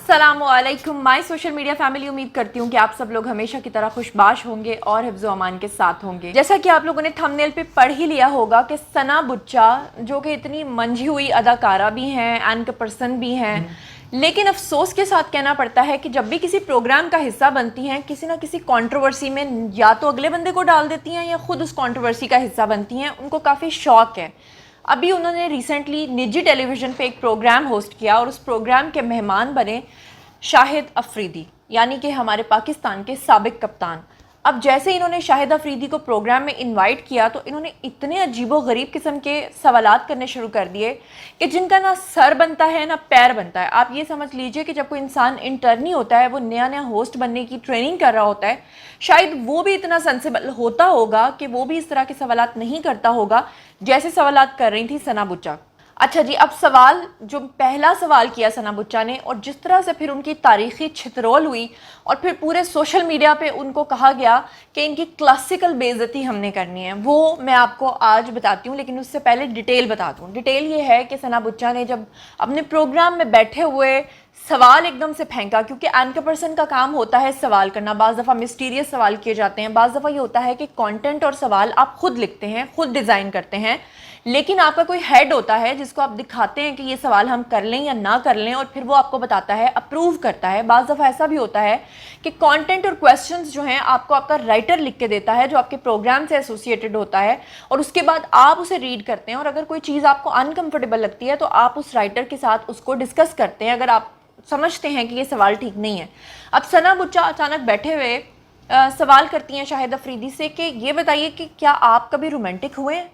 अस्सलाम वालेकुम my social media family. उम्मीद करती हूँ कि आप सब लोग हमेशा की तरह खुशबाश होंगे और हिफ्ज़ व अमान के साथ होंगे। जैसा कि आप लोगों ने थंबनेल पे पढ़ ही लिया होगा कि सना बुच्चा जो कि इतनी मंझी हुई अदाकारा भी हैं, एंकर पर्सन भी हैं, लेकिन अफसोस के साथ कहना पड़ता है कि जब भी किसी प्रोग्राम का हिस्सा बनती हैं, किसी ना किसी कंट्रोवर्सी में या तो अगले बंदे को डाल देती हैं या खुद उस कंट्रोवर्सी का हिस्सा बनती हैं। उनको काफ़ी शौक है। अभी उन्होंने रिसेंटली निजी टेलीविज़न पे एक प्रोग्राम होस्ट किया और उस प्रोग्राम के मेहमान बने शाहिद अफरीदी, यानी कि हमारे पाकिस्तान के साबिक कप्तान। अब जैसे इन्होंने शाहिद अफरीदी को प्रोग्राम में इनवाइट किया तो इन्होंने इतने अजीबो गरीब किस्म के सवालात करने शुरू कर दिए कि जिनका ना सर बनता है ना पैर बनता है। आप ये समझ लीजिए कि जब कोई इंसान इंटर्नी होता है, वो नया नया होस्ट बनने की ट्रेनिंग कर रहा होता है, शायद वो भी इतना सेंसिबल होता होगा कि वो भी इस तरह के सवालात नहीं करता होगा जैसे सवालात कर रही थी सना बुच्चा। अच्छा जी, अब सवाल जो पहला सवाल किया सना बुच्चा ने और जिस तरह से फिर उनकी तारीखी छितरोल हुई और फिर पूरे सोशल मीडिया पे उनको कहा गया कि इनकी क्लासिकल बेइज्जती हमने करनी है, वो मैं आपको आज बताती हूँ। लेकिन उससे पहले डिटेल बता दूँ। डिटेल ये है कि सना बुच्चा ने जब अपने प्रोग्राम में बैठे हुए सवाल एकदम से फेंका, क्योंकि एंकर पर्सन का काम होता है सवाल करना। बाज़ दफ़ा मिस्टीरियस सवाल किए जाते हैं, बाज़ दफ़ा ये होता है कि कंटेंट और सवाल आप खुद लिखते हैं, खुद डिज़ाइन करते हैं, लेकिन आपका कोई हेड होता है जिसको आप दिखाते हैं कि ये सवाल हम कर लें या ना कर लें, और फिर वो आपको बताता है, अप्रूव करता है। बाज़ दफ़ा ऐसा भी होता है कि कंटेंट और क्वेश्चंस जो हैं आपको आपका राइटर लिख के देता है जो आपके प्रोग्राम से एसोसिएटेड होता है, और उसके बाद आप उसे रीड करते हैं और अगर कोई चीज़ आपको अनकम्फर्टेबल लगती है तो आप उस राइटर के साथ उसको डिस्कस करते हैं अगर आप समझते हैं कि ये सवाल ठीक नहीं है। अब सना बुच्चा अचानक बैठे हुए सवाल करती हैं शाहिद अफरीदी से कि ये बताइए कि क्या आप कभी रोमांटिक हुए हैं।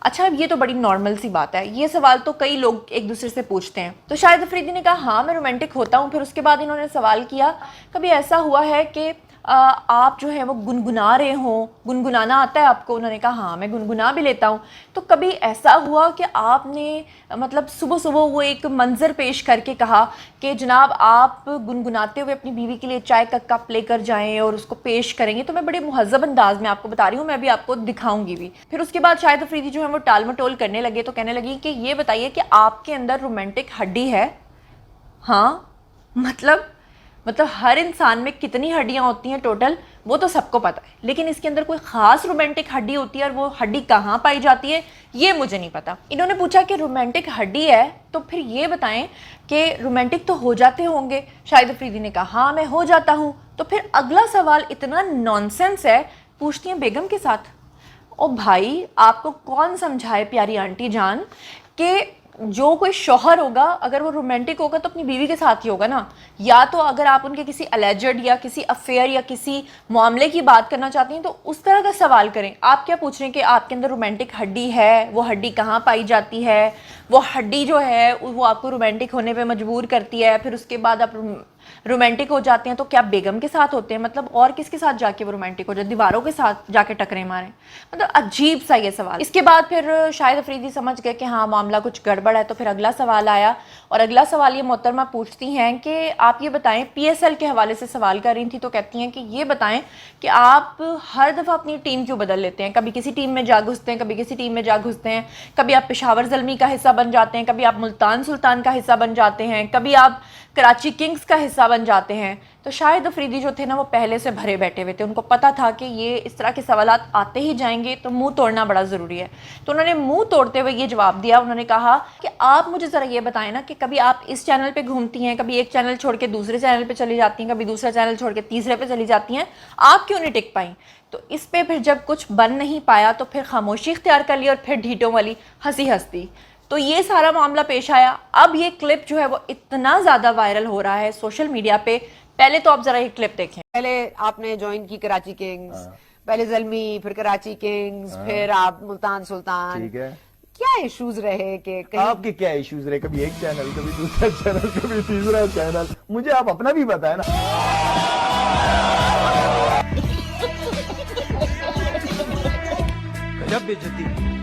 अच्छा, अब ये तो बड़ी नॉर्मल सी बात है, ये सवाल तो कई लोग एक दूसरे से पूछते हैं। तो शाहिद अफरीदी ने कहा हाँ मैं रोमांटिक होता हूँ। फिर उसके बाद इन्होंने सवाल किया कभी ऐसा हुआ है कि आप जो है वो गुनगुना रहे हों, गुनगुनाना आता है आपको। उन्होंने कहा हाँ मैं गुनगुना भी लेता हूँ। तो कभी ऐसा हुआ कि आपने मतलब सुबह सुबह वो एक मंज़र पेश करके कहा कि जनाब आप गुनगुनाते हुए अपनी बीवी के लिए चाय का कप लेकर जाएं और उसको पेश करेंगे, तो मैं बड़े मुहज़्ज़ब अंदाज में आपको बता रही हूँ, मैं भी आपको दिखाऊंगी भी। फिर उसके बाद शाहिद अफरीदी जो है वो टाल मटोल करने लगे, तो कहने लगी कि ये बताइए कि आपके अंदर रोमांटिक हड्डी है। हाँ मतलब हर इंसान में कितनी हड्डियां होती हैं टोटल वो तो सबको पता है, लेकिन इसके अंदर कोई ख़ास रोमांटिक हड्डी होती है और वो हड्डी कहाँ पाई जाती है ये मुझे नहीं पता। इन्होंने पूछा कि रोमांटिक हड्डी है तो फिर ये बताएं कि रोमांटिक तो हो जाते होंगे। शाहिद अफरीदी ने कहा हाँ मैं हो जाता हूँ। तो फिर अगला सवाल इतना नॉनसेंस है, पूछती हैं बेगम के साथ। ओ भाई, आपको कौन समझाए प्यारी आंटी जान कि जो कोई शौहर होगा अगर वो रोमांटिक होगा तो अपनी बीवी के साथ ही होगा ना। या तो अगर आप उनके किसी अलेजेड या किसी अफेयर या किसी मामले की बात करना चाहती हैं तो उस तरह का सवाल करें। आप क्या पूछ रहे हैं कि आपके अंदर रोमांटिक हड्डी है, वो हड्डी कहाँ पाई जाती है, वो हड्डी जो है वो आपको रोमांटिक होने पे मजबूर करती है, फिर उसके बाद आप रोमांटिक हो जाते हैं तो क्या बेगम के साथ होते हैं, मतलब और किसके साथ जाके वो रोमांटिक हो जाए, दीवारों के साथ जाके टकरे मारें। मतलब अजीब सा ये सवाल। इसके बाद फिर शाहिद अफरीदी समझ गए कि हाँ मामला कुछ गड़बड़ है, तो फिर अगला सवाल आया और अगला सवाल ये मोहतरमा पूछती हैं कि आप ये बताएं, PSL के हवाले से सवाल कर रही थी, तो कहती हैं कि ये बताएं कि आप हर दफ़ा अपनी टीम क्यों बदल लेते हैं, कभी किसी टीम में जा घुसते हैं, कभी किसी टीम में जा घुसते हैं, कभी आप पेशावर ज़ल्मी का हिस्सा बन जाते हैं, कभी आप मुल्तान सुल्तान का हिस्सा बन जाते हैं, कभी आप कराची किंग्स का हिस्सा बन जाते हैं। तो शाहिद अफरीदी जो थे ना वो पहले से भरे बैठे हुए थे, उनको पता था कि ये इस तरह के सवालात आते ही जाएंगे तो मुंह तोड़ना बड़ा ज़रूरी है। तो उन्होंने मुंह तोड़ते हुए ये जवाब दिया। उन्होंने कहा कि आप मुझे ज़रा ये बताएं ना कि कभी आप इस चैनल पे घूमती हैं, कभी एक चैनल छोड़ के दूसरे चैनल पे चली जाती हैं, कभी दूसरा चैनल छोड़ के तीसरे पे चली जाती हैं, आप क्यों नहीं टिक पाई। तो इस पे फिर जब कुछ बन नहीं पाया तो फिर खामोशी इख्तियार कर ली और फिर ढीठों वाली हंसी हंसती। तो ये सारा मामला पेश आया। अब ये क्लिप जो है वो इतना ज़्यादा वायरल हो रहा है सोशल मीडिया पे। पहले तो आप ज़रा ये क्लिप देखें। पहले आपने ज्वाइन की कराची किंग्स, पहले ज़ल्मी, फिर कराची किंग्स, फिर आप मुल्तान सुल्तान। ठीक है, क्या इश्यूज रहे कि आपके क्या इश्यूज रहे, कभी एक चैनल, कभी दूसरा चैनल, कभी तीसरा चैनल, मुझे आप अपना भी बताए ना। गजब बेइज्जती।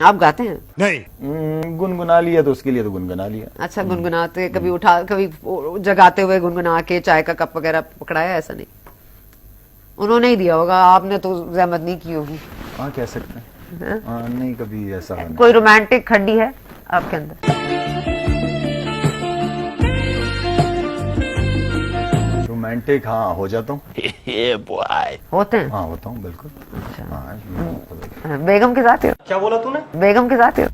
आप गाते हैं? नहीं। गुनगुना लिया तो उसके लिए तो गुनगुना लिया। अच्छा, गुनगुनाते कभी उठा, कभी जगाते हुए गुनगुना के चाय का कप वगैरह पकड़ाया? ऐसा नहीं, उन्होंने ही दिया होगा, आपने तो जहमत नहीं की होगी। ہاں کہہ سکتے ہیں. نہیں کبھی ایسا نہیں. کوئی رومانٹک ہڈی ہے آپ کے اندر؟ رومانٹک ہاں ہو جاتا ہوں. ہوتے ہیں. ہاں ہوتا ہوں بالکل. ہاں بیگم کے ساتھ ہو؟ کیا بولا تو نے؟ بیگم کے ساتھ ہو؟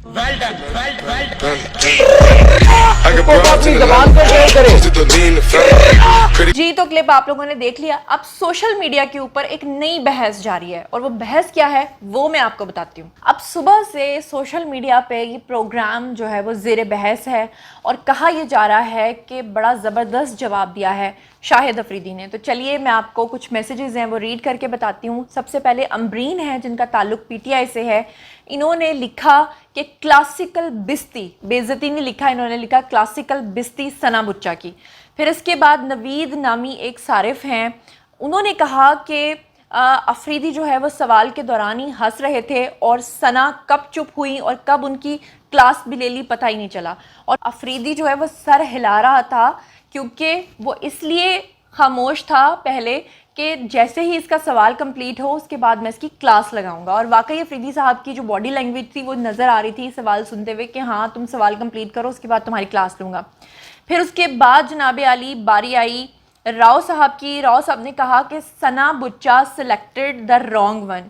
جی تو کلپ آپ لوگوں نے دیکھ لیا. اب سوشل میڈیا کے اوپر ایک نئی بحث جاری ہے اور وہ بحث کیا ہے وہ میں آپ کو بتاتی ہوں. اب صبح سے سوشل میڈیا پہ یہ پروگرام جو ہے وہ زیر بحث ہے اور کہا یہ جا رہا ہے کہ بڑا زبردست جواب دیا ہے شاہد افریدی نے. تو چلیے میں آپ کو کچھ میسیجز ہیں وہ ریڈ کر کے بتاتی ہوں. سب سے پہلے امبرین ہیں جن کا تعلق پی ٹی آئی سے ہے. انہوں نے لکھا کہ کلاسیکل بستی، بے عزتی نہیں لکھا، انہوں نے لکھا کلاسیکل بستی ثنا بچا کی. پھر اس کے بعد نوید نامی ایک صارف ہیں، انہوں نے کہا کہ افریدی جو ہے وہ سوال کے دوران ہی ہنس رہے تھے اور ثنا کب چپ ہوئی اور کب ان کی کلاس بھی لے لی پتہ ہی نہیں چلا. اور افریدی جو ہے وہ سر ہلا رہا تھا کیونکہ وہ اس لیے خاموش تھا پہلے کہ جیسے ہی اس کا سوال کمپلیٹ ہو اس کے بعد میں اس کی کلاس لگاؤں گا. اور واقعی افریدی صاحب کی جو باڈی لینگویج تھی وہ نظر آ رہی تھی سوال سنتے ہوئے کہ ہاں تم سوال کمپلیٹ کرو اس کے بعد تمہاری کلاس لوں گا. پھر اس کے بعد جناب علی باری آئی راؤ صاحب کی. راؤ صاحب نے کہا کہ ثنا بچا selected the wrong one.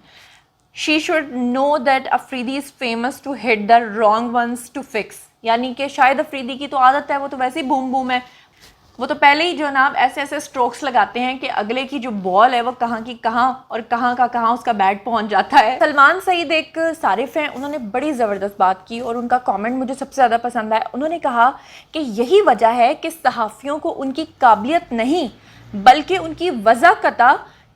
She should know that Afridi is famous to hit the wrong ones to fix. یعنی کہ شاید افریدی کی تو عادت ہے، وہ تو ویسے ہی بوم بوم ہے، وہ تو پہلے ہی جناب ایسے ایسے سٹروکس لگاتے ہیں کہ اگلے کی جو بال ہے وہ کہاں کی کہاں اور کہاں کا کہاں اس کا بیٹ پہنچ جاتا ہے. سلمان سعید ایک صارف ہیں، انہوں نے بڑی زبردست بات کی اور ان کا کامنٹ مجھے سب سے زیادہ پسند آیا. انہوں نے کہا کہ یہی وجہ ہے کہ صحافیوں کو ان کی قابلیت نہیں بلکہ ان کی وضاحت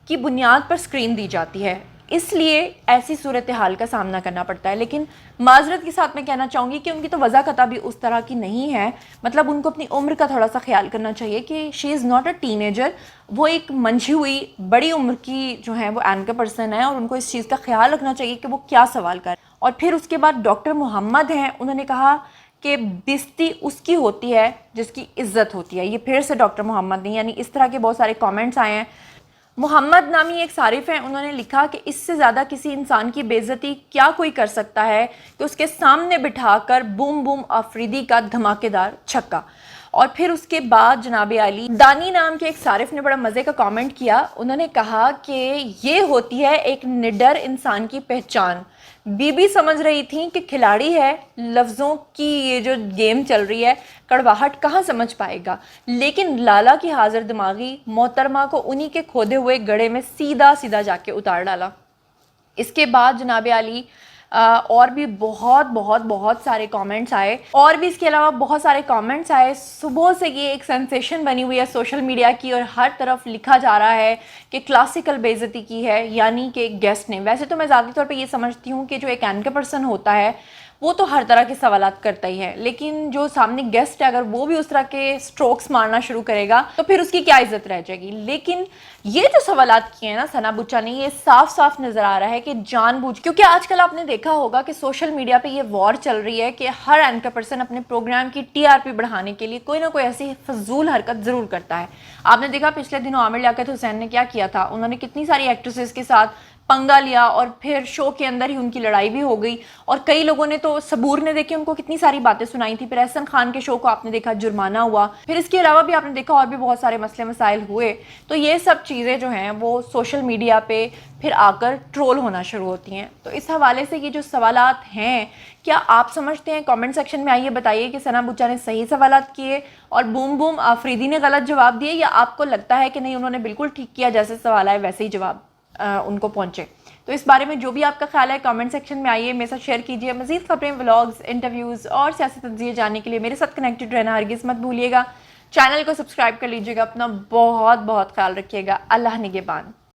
کی بنیاد پر سکرین دی جاتی ہے، اس لیے ایسی صورتحال کا سامنا کرنا پڑتا ہے. لیکن معذرت کے ساتھ میں کہنا چاہوں گی کہ ان کی تو وضاحت بھی اس طرح کی نہیں ہے. مطلب ان کو اپنی عمر کا تھوڑا سا خیال کرنا چاہیے کہ she is not a teenager, وہ ایک منجھی ہوئی بڑی عمر کی جو ہے وہ اینکر پرسن ہے اور ان کو اس چیز کا خیال رکھنا چاہیے کہ وہ کیا سوال کر. اور پھر اس کے بعد ڈاکٹر محمد ہیں، انہوں نے کہا کہ بستی اس کی ہوتی ہے جس کی عزت ہوتی ہے. یہ پھر سے ڈاکٹر محمد نے، یعنی اس طرح کے بہت سارے کامنٹس آئے ہیں. محمد نامی ایک صارف ہیں، انہوں نے لکھا کہ اس سے زیادہ کسی انسان کی بے عزتی کیا کوئی کر سکتا ہے کہ اس کے سامنے بٹھا کر بوم بوم افریدی کا دھماکے دار چھکا. اور پھر اس کے بعد جناب علی دانی نام کے ایک صارف نے بڑا مزے کا کامنٹ کیا. انہوں نے کہا کہ یہ ہوتی ہے ایک نڈر انسان کی پہچان. بی بی سمجھ رہی تھیں کہ کھلاڑی ہے، لفظوں کی یہ جو گیم چل رہی ہے کڑواہٹ کہاں سمجھ پائے گا، لیکن لالا کی حاضر دماغی محترمہ کو انہی کے کھودے ہوئے گڑھے میں سیدھا سیدھا جا کے اتار ڈالا. اس کے بعد جناب علی اور بھی بہت سارے کامنٹس آئے اور بھی اس کے علاوہ بہت سارے کامنٹس آئے. صبح سے یہ ایک سینسیشن بنی ہوئی ہے سوشل میڈیا کی اور ہر طرف لکھا جا رہا ہے کہ کلاسیکل بے عزتی کی ہے، یعنی کہ ایک گیسٹ نے. ویسے تو میں ذاتی طور پہ یہ سمجھتی ہوں کہ جو ایک اینکر پرسن ہوتا ہے وہ تو ہر طرح کے سوالات کرتا ہی ہے، لیکن جو سامنے گیسٹ ہے اگر وہ بھی اس طرح کے سٹروکس مارنا شروع کرے گا تو پھر اس کی کیا عزت رہ جائے گی. لیکن یہ جو سوالات کیے ہیں نا ثنا بچا نے، یہ صاف صاف نظر آ رہا ہے کہ جان بوجھ، کیونکہ آج کل آپ نے دیکھا ہوگا کہ سوشل میڈیا پہ یہ وار چل رہی ہے کہ ہر اینکر پرسن اپنے پروگرام کی ٹی آر پی بڑھانے کے لیے کوئی نہ کوئی ایسی فضول حرکت ضرور کرتا ہے. آپ نے دیکھا پچھلے دنوں عامر لیاقت حسین نے کیا کیا تھا، انہوں نے کتنی ساری ایکٹریسز کے ساتھ پنگا لیا اور پھر شو کے اندر ہی ان کی لڑائی بھی ہو گئی. اور کئی لوگوں نے تو صبور نے دیکھے ان کو کتنی ساری باتیں سنائی تھی. پھر احسن خان کے شو کو آپ نے دیکھا جرمانہ ہوا. پھر اس کے علاوہ بھی آپ نے دیکھا اور بھی بہت سارے مسئلے مسائل ہوئے. تو یہ سب چیزیں جو ہیں وہ سوشل میڈیا پہ پھر آ کر ٹرول ہونا شروع ہوتی ہیں. تو اس حوالے سے یہ جو سوالات ہیں کیا آپ سمجھتے ہیں؟ کامنٹ سیکشن میں آئیے بتائیے کہ ثنا بچا نے صحیح سوالات کیے اور بوم بوم آفریدی نے غلط جواب دیے، یا آپ کو لگتا ہے کہ نہیں انہوں نے بالکل ٹھیک کیا، جیسے سوال آئے ویسے ہی جواب ان کو پہنچے. تو اس بارے میں جو بھی آپ کا خیال ہے کامنٹ سیکشن میں آئیے میرے ساتھ شیئر کیجیے. مزید خبریں، ولاگز، انٹرویوز اور سیاسی تجزیے جاننے کے لیے میرے ساتھ کنیکٹڈ رہنا ہرگز مت بھولیے گا. چینل کو سبسکرائب کر لیجیے گا. اپنا بہت خیال رکھیے گا. اللہ نگہبان.